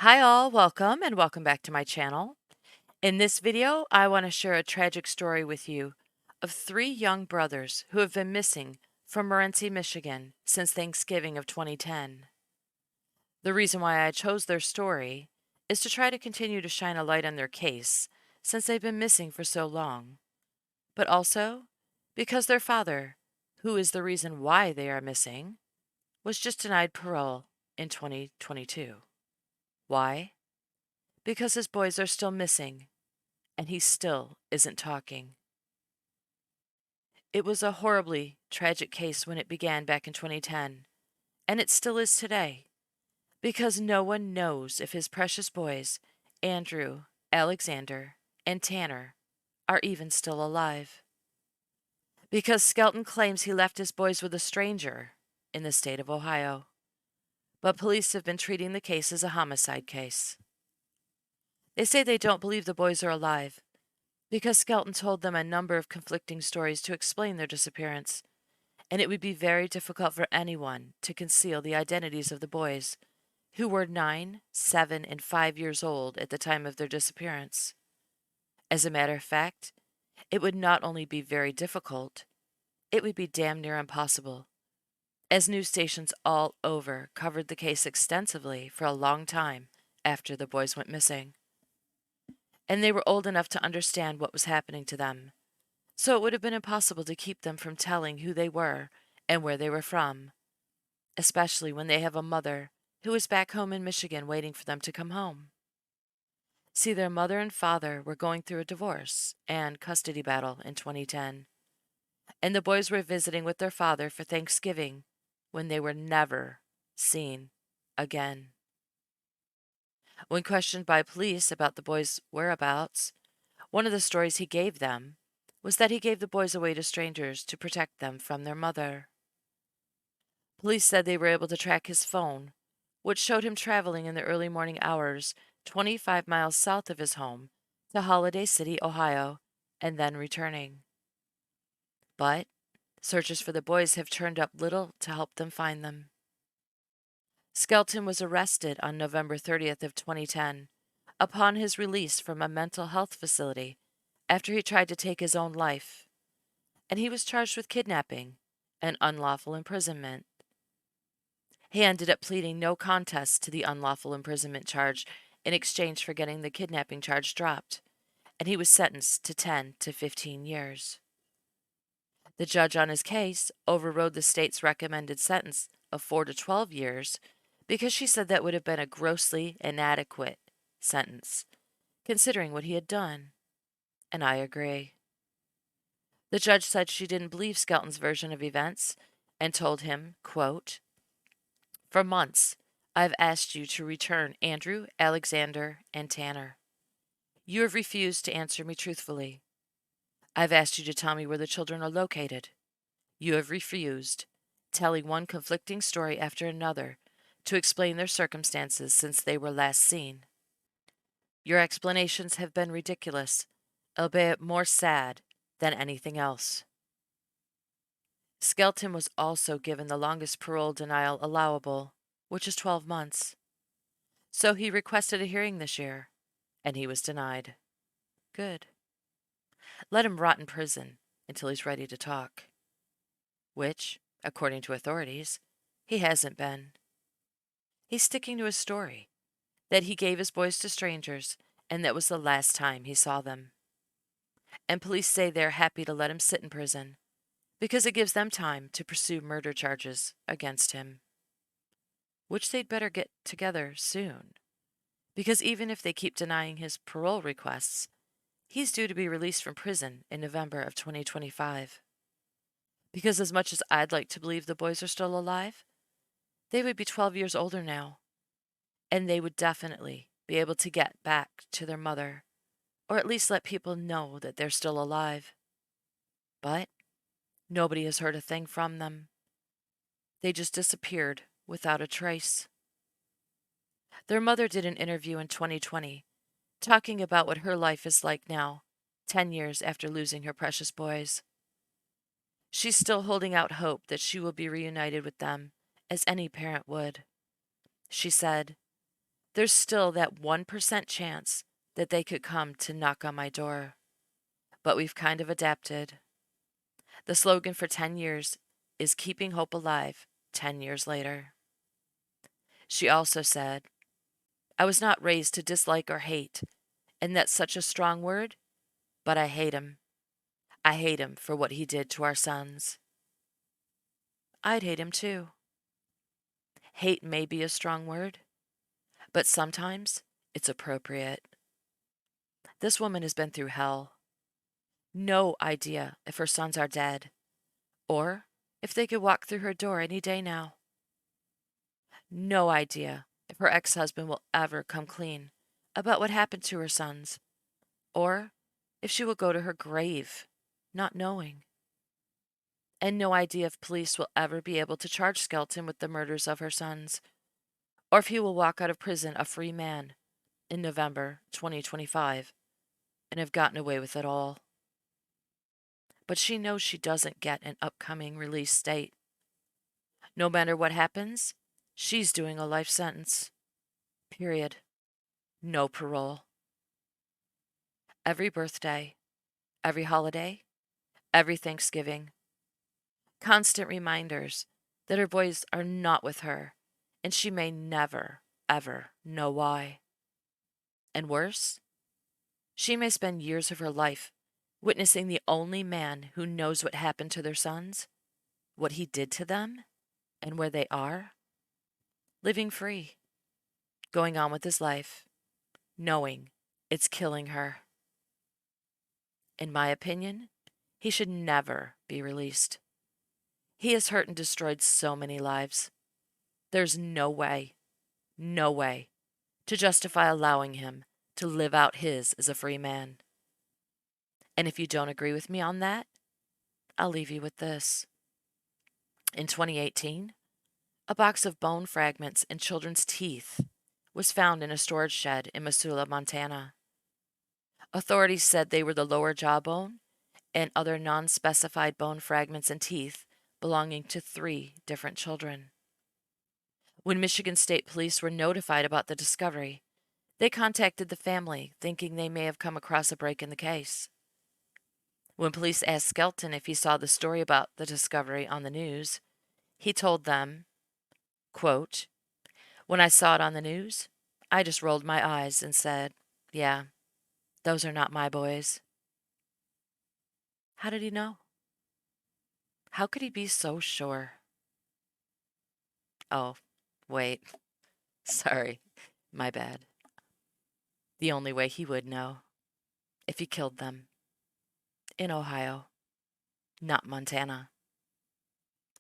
Hi all, welcome and welcome back to my channel. In this video, I want to share a tragic story with you of three young brothers who have been missing from Morenci, Michigan since Thanksgiving of 2010. The reason why I chose their story is to try to continue to shine a light on their case since they've been missing for so long, but also because their father, who is the reason why they are missing, was just denied parole in 2022. Why? Because his boys are still missing, and he still isn't talking. It was a horribly tragic case when it began back in 2010, and it still is today, because no one knows if his precious boys, Andrew, Alexander, and Tanner, are even still alive. Because Skelton claims he left his boys with a stranger in the state of Ohio, but police have been treating the case as a homicide case. They say they don't believe the boys are alive, because Skelton told them a number of conflicting stories to explain their disappearance, and it would be very difficult for anyone to conceal the identities of the boys, who were 9, 7, and 5 years old at the time of their disappearance. As a matter of fact, it would not only be very difficult, it would be damn near impossible, as news stations all over covered the case extensively for a long time after the boys went missing. And they were old enough to understand what was happening to them, so it would have been impossible to keep them from telling who they were and where they were from, especially when they have a mother who is back home in Michigan waiting for them to come home. See, their mother and father were going through a divorce and custody battle in 2010, and the boys were visiting with their father for Thanksgiving when they were never seen again. When questioned by police about the boys' whereabouts, one of the stories he gave them was that he gave the boys away to strangers to protect them from their mother. Police said they were able to track his phone, which showed him traveling in the early morning hours 25 miles south of his home to Holiday City, Ohio, and then returning. But searches for the boys have turned up little to help them find them. Skelton was arrested on November 30th of 2010 upon his release from a mental health facility after he tried to take his own life, and he was charged with kidnapping and unlawful imprisonment. He ended up pleading no contest to the unlawful imprisonment charge in exchange for getting the kidnapping charge dropped, and he was sentenced to 10 to 15 years. The judge on his case overrode the state's recommended sentence of 4 to 12 years because she said that would have been a grossly inadequate sentence, considering what he had done. And I agree. The judge said she didn't believe Skelton's version of events and told him, quote, "For months, I've asked you to return Andrew, Alexander, and Tanner. You have refused to answer me truthfully. I've asked you to tell me where the children are located. You have refused, telling one conflicting story after another to explain their circumstances since they were last seen. Your explanations have been ridiculous, albeit more sad than anything else." Skelton was also given the longest parole denial allowable, which is 12 months. So he requested a hearing this year, and he was denied. Good. Let him rot in prison until he's ready to talk. Which, according to authorities, he hasn't been. He's sticking to his story that he gave his boys to strangers and that was the last time he saw them. And police say they're happy to let him sit in prison because it gives them time to pursue murder charges against him, which they'd better get together soon, because even if they keep denying his parole requests, he's due to be released from prison in November of 2025. Because as much as I'd like to believe the boys are still alive, they would be 12 years older now, and they would definitely be able to get back to their mother, or at least let people know that they're still alive. But nobody has heard a thing from them. They just disappeared without a trace. Their mother did an interview in 2020 talking about what her life is like now, 10 years after losing her precious boys. She's still holding out hope that she will be reunited with them, as any parent would. She said, there's still that 1% chance that they could come to knock on my door. But we've kind of adapted. The slogan for 10 years is keeping hope alive 10 years later. She also said, I was not raised to dislike or hate, and that's such a strong word, but I hate him. I hate him for what he did to our sons. I'd hate him too. Hate may be a strong word, but sometimes it's appropriate. This woman has been through hell. No idea if her sons are dead, or if they could walk through her door any day now. No idea if her ex-husband will ever come clean about what happened to her sons, or if she will go to her grave not knowing. And no idea if police will ever be able to charge Skelton with the murders of her sons, or if he will walk out of prison a free man in November 2025 and have gotten away with it all. But she knows she doesn't get an upcoming release date. No matter what happens, she's doing a life sentence. Period. No parole. Every birthday, every holiday, every Thanksgiving. Constant reminders that her boys are not with her, and she may never, ever know why. And worse, she may spend years of her life witnessing the only man who knows what happened to their sons, what he did to them, and where they are, living free, going on with his life, knowing it's killing her. In my opinion, he should never be released. He has hurt and destroyed so many lives. There's no way to justify allowing him to live out his as a free man. And if you don't agree with me on that, I'll leave you with this. In 2018, a box of bone fragments and children's teeth was found in a storage shed in Missoula, Montana. Authorities said they were the lower jawbone and other non-specified bone fragments and teeth belonging to 3 different children. When Michigan State Police were notified about the discovery, they contacted the family, thinking they may have come across a break in the case. When police asked Skelton if he saw the story about the discovery on the news, he told them, quote, when I saw it on the news, I just rolled my eyes and said, yeah, those are not my boys. How did he know? How could he be so sure? Oh, wait. Sorry. My bad. The only way he would know, if he killed them. In Ohio, not Montana.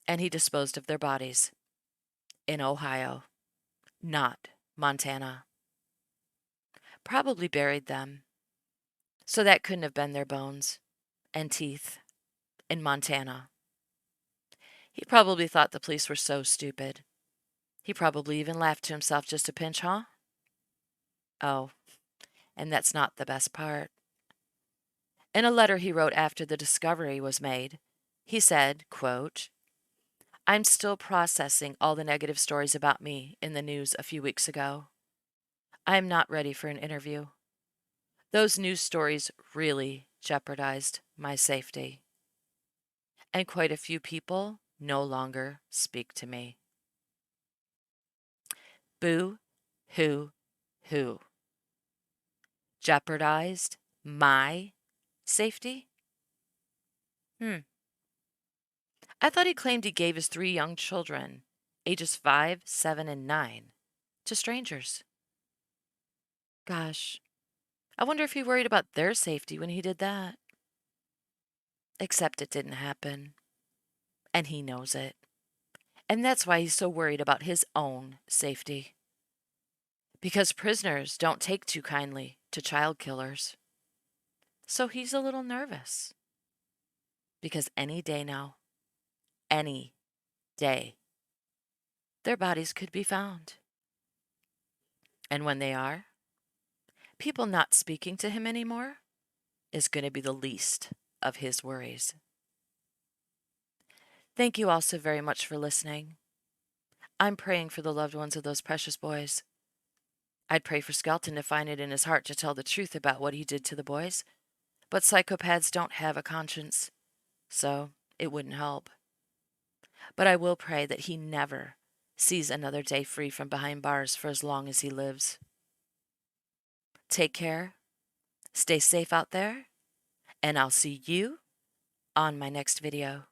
And he disposed of their bodies. In Ohio, not Montana. Probably buried them. So that couldn't have been their bones and teeth in Montana. He probably thought the police were so stupid. He probably even laughed to himself just a pinch, huh? Oh, and that's not the best part. In a letter he wrote after the discovery was made, he said, quote, I'm still processing all the negative stories about me in the news a few weeks ago. I am not ready for an interview. Those news stories really jeopardized my safety. And quite a few people no longer speak to me. Boo, hoo, hoo. Jeopardized my safety? I thought he claimed he gave his 3 young children, ages 5, 7, and 9, to strangers. Gosh, I wonder if he worried about their safety when he did that. Except it didn't happen. And he knows it. And that's why he's so worried about his own safety. Because prisoners don't take too kindly to child killers. So he's a little nervous. Because any day now, any day, their bodies could be found. And when they are, people not speaking to him anymore is going to be the least of his worries. Thank you all so very much for listening. I'm praying for the loved ones of those precious boys. I'd pray for Skelton to find it in his heart to tell the truth about what he did to the boys, but psychopaths don't have a conscience, so it wouldn't help. But I will pray that he never sees another day free from behind bars for as long as he lives. Take care, stay safe out there, and I'll see you on my next video.